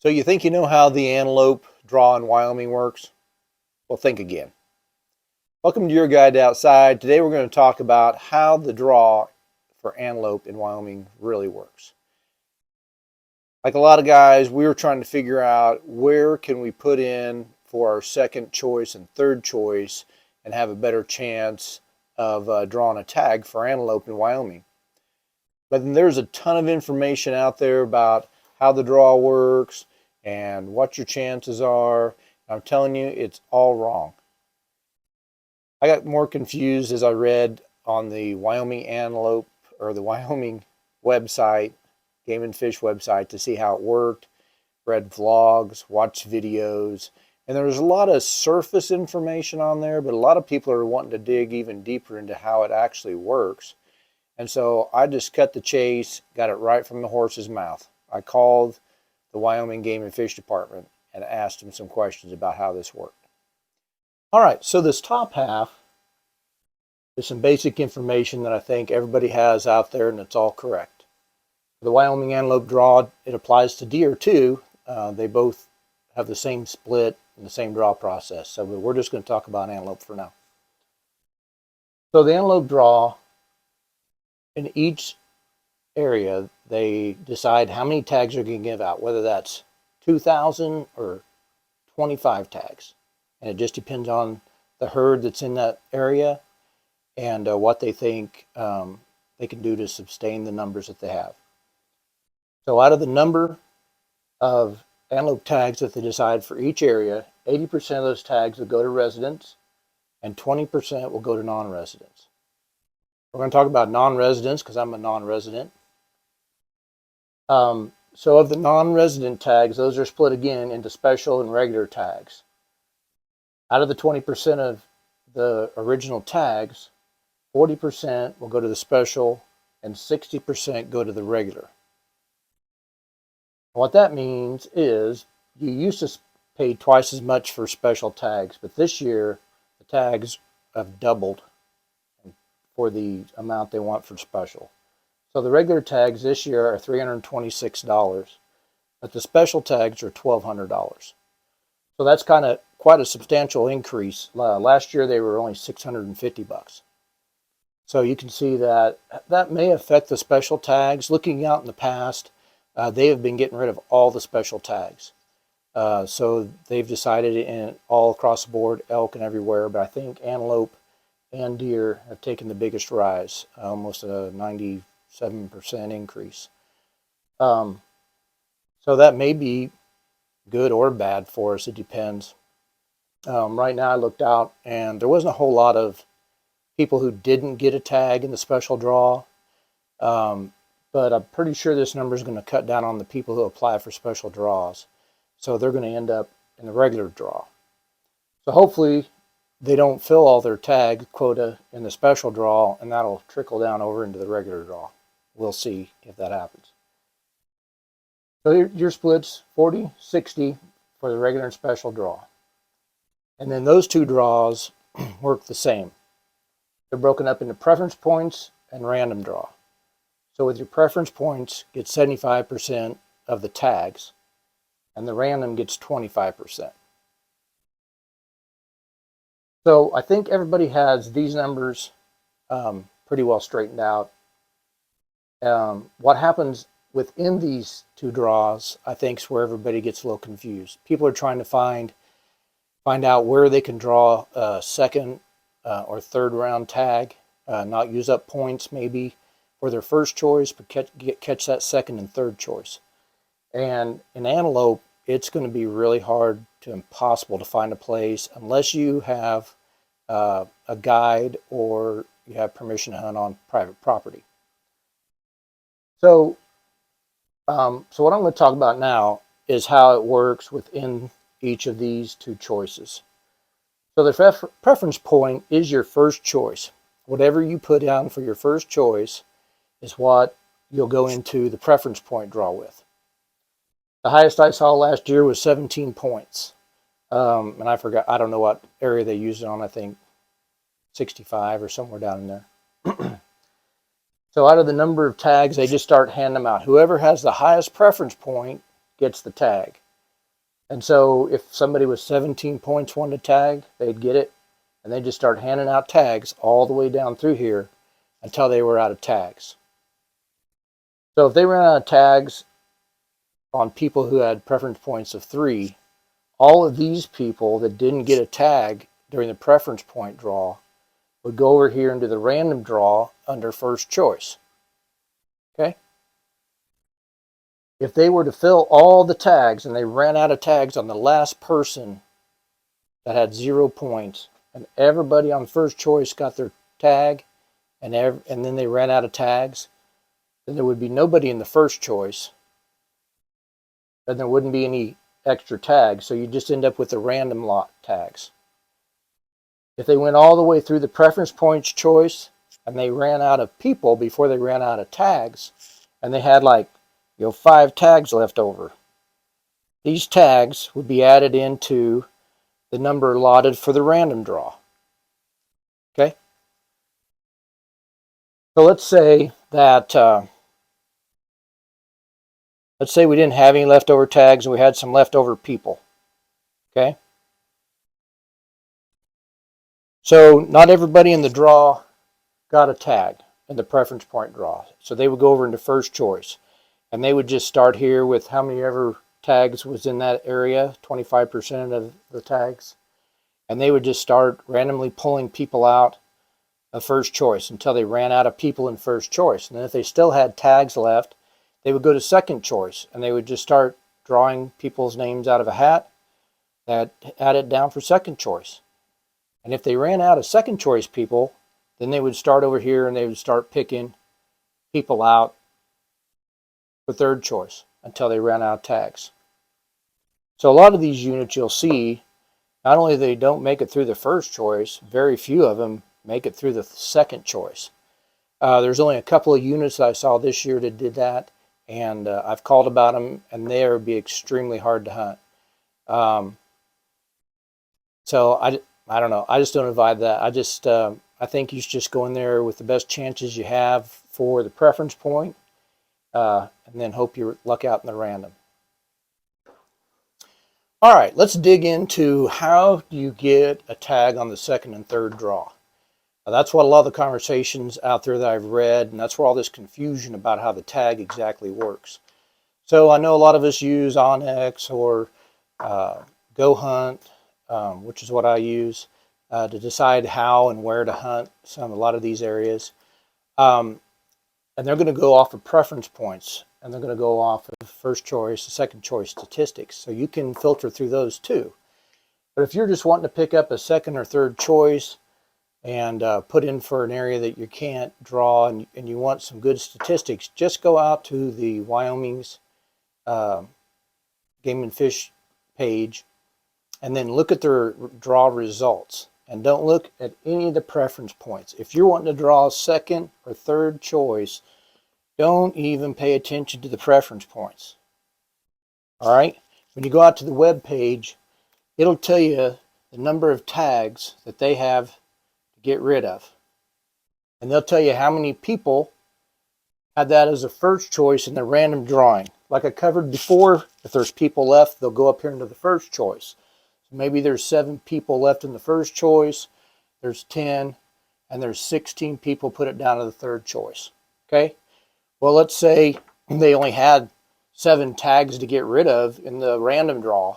So you think you know how the antelope draw in Wyoming works? Well, think again. Welcome to your guide to outside. Today we're going to talk about how the draw for antelope in Wyoming really works. Like a lot of guys, we were trying to figure out where can we put in for our second choice and third choice and have a better chance of drawing a tag for antelope in Wyoming. But then there's a ton of information out there about how the draw works and what your chances are. I'm telling you, it's all wrong. I got more confused as I read on the Wyoming antelope or the Wyoming website, Game and Fish website, to see how it worked, read vlogs, watched videos, and there was a lot of surface information on there, but a lot of people are wanting to dig even deeper into how it actually works. And so I just cut the chase, got it right from the horse's mouth. I called the Wyoming Game and Fish Department and asked them some questions about how this worked. All right, so this top half is some basic information that I think everybody has out there, and it's all correct. The Wyoming antelope draw, it applies to deer too. They both have the same split and the same draw process. So we're just going to talk about antelope for now. So the antelope draw, in each area, they decide how many tags they're going to give out, whether that's 2,000 or 25 tags. And it just depends on the herd that's in that area and what they think they can do to sustain the numbers that they have. So out of the number of antelope tags that they decide for each area, 80% of those tags will go to residents and 20% will go to non-residents. We're going to talk about non-residents because I'm a non-resident. So of the non-resident tags, those are split again into special and regular tags. Out of the 20% of the original tags, 40% will go to the special and 60% go to the regular. What that means is you used to pay twice as much for special tags, but this year the tags have doubled for the amount they want for special. So the regular tags this year are $326, but the special tags are $1,200. So that's quite a substantial increase. Last year they were only $650. So you can see that may affect the special tags. Looking out in the past, they have been getting rid of all the special tags. So they've decided in all across the board, elk and everywhere, but I think antelope and deer have taken the biggest rise, almost a 97% increase. So that may be good or bad for us. It depends. Right now I looked out and there wasn't a whole lot of people who didn't get a tag in the special draw. But I'm pretty sure this number is going to cut down on the people who apply for special draws. So they're going to end up in the regular draw. So hopefully they don't fill all their tag quota in the special draw, and that'll trickle down over into the regular draw. We'll see if that happens. So your splits 40-60 for the regular and special draw. And then those two draws work the same. They're broken up into preference points and random draw. So with your preference points, get 75% of the tags, and the random gets 25%. So I think everybody has these numbers pretty well straightened out. What happens within these two draws, I think, is where everybody gets a little confused. People are trying to find out where they can draw a second or third round tag, not use up points maybe for their first choice, but catch that second and third choice. And in antelope, it's going to be really hard to impossible to find a place unless you have a guide or you have permission to hunt on private property. So, what I'm going to talk about now is how it works within each of these two choices. So the preference point is your first choice. Whatever you put down for your first choice is what you'll go into the preference point draw with. The highest I saw last year was 17 points. And I forgot, I don't know what area they used it on, I think 65 or somewhere down in there. So out of the number of tags, they just start handing them out. Whoever has the highest preference point gets the tag. And so if somebody with 17 points wanted to tag, they'd get it, and they just start handing out tags all the way down through here until they were out of tags. So if they ran out of tags on people who had preference points of 3, all of these people that didn't get a tag during the preference point draw would go over here into the random draw under first choice. Okay? If they were to fill all the tags and they ran out of tags on the last person that had 0 points, and everybody on first choice got their tag, and then they ran out of tags, then there would be nobody in the first choice, and there wouldn't be any extra tags, so you just end up with the random lot tags. If they went all the way through the preference points choice and they ran out of people before they ran out of tags, and they had like 5 tags left over, these tags would be added into the number allotted for the random draw. Okay? So let's say that let's say we didn't have any leftover tags and we had some leftover people. Okay? So not everybody in the draw got a tag in the preference point draw. So they would go over into first choice, and they would just start here with how many ever tags was in that area, 25% of the tags, and they would just start randomly pulling people out of first choice until they ran out of people in first choice. And then if they still had tags left, they would go to second choice, and they would just start drawing people's names out of a hat that had it down for second choice. And if they ran out of second choice people, then they would start over here and they would start picking people out for third choice until they ran out of tags. So a lot of these units you'll see, not only they don't make it through the first choice, very few of them make it through the second choice. There's only a couple of units that I saw this year that did that, and I've called about them, and they would be extremely hard to hunt. So I don't know. I just don't advise that. I think you should just go in there with the best chances you have for the preference point, and then hope you luck out in the random. All right, let's dig into how do you get a tag on the second and third draw. Now, that's what a lot of the conversations out there that I've read, and that's where all this confusion about how the tag exactly works. So I know a lot of us use Onyx or Go Hunt, which is what I use to decide how and where to hunt a lot of these areas. And they're going to go off of preference points, and they're going to go off of first choice, second choice statistics. So you can filter through those too. But if you're just wanting to pick up a second or third choice and put in for an area that you can't draw and you want some good statistics, just go out to the Wyoming's Game and Fish page and then look at their draw results. And don't look at any of the preference points. If you're wanting to draw a second or third choice, don't even pay attention to the preference points. All right? When you go out to the web page, it'll tell you the number of tags that they have to get rid of. And they'll tell you how many people had that as a first choice in the random drawing. Like I covered before, if there's people left, they'll go up here into the first choice. Maybe there's 7 people left in the first choice, there's 10, and there's 16 people put it down to the third choice. Okay? Well, let's say they only had 7 tags to get rid of in the random draw.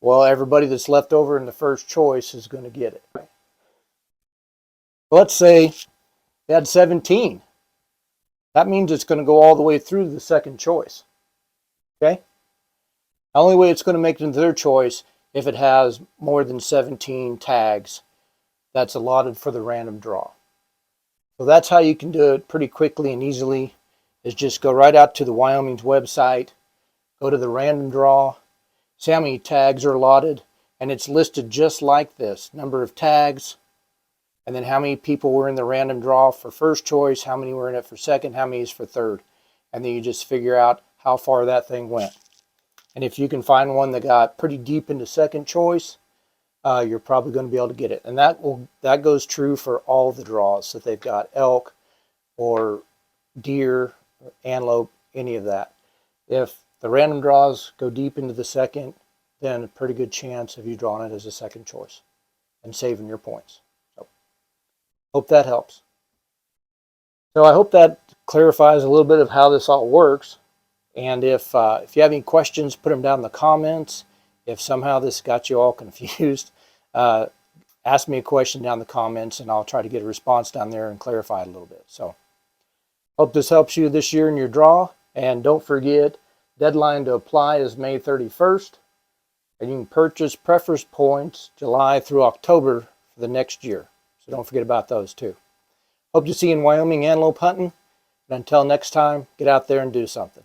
Well, everybody that's left over in the first choice is going to get it. Well, let's say they had 17. That means it's going to go all the way through the second choice. Okay? The only way it's going to make it into their choice if it has more than 17 tags that's allotted for the random draw. So that's how you can do it pretty quickly and easily, is just go right out to the Wyoming's website, go to the random draw, see how many tags are allotted, and it's listed just like this. Number of tags, and then how many people were in the random draw for first choice, how many were in it for second, how many is for third. And then you just figure out how far that thing went. And if you can find one that got pretty deep into second choice, you're probably going to be able to get it. And that goes true for all the draws that they've got, elk or deer, or antelope, any of that. If the random draws go deep into the second, then a pretty good chance of you drawing it as a second choice and saving your points. So, hope that helps. So I hope that clarifies a little bit of how this all works. And if you have any questions, put them down in the comments. If somehow this got you all confused, ask me a question down in the comments, and I'll try to get a response down there and clarify it a little bit. So, hope this helps you this year in your draw. And don't forget, deadline to apply is May 31st. And you can purchase preference points July through October for the next year. So don't forget about those too. Hope to see you in Wyoming antelope hunting. And until next time, get out there and do something.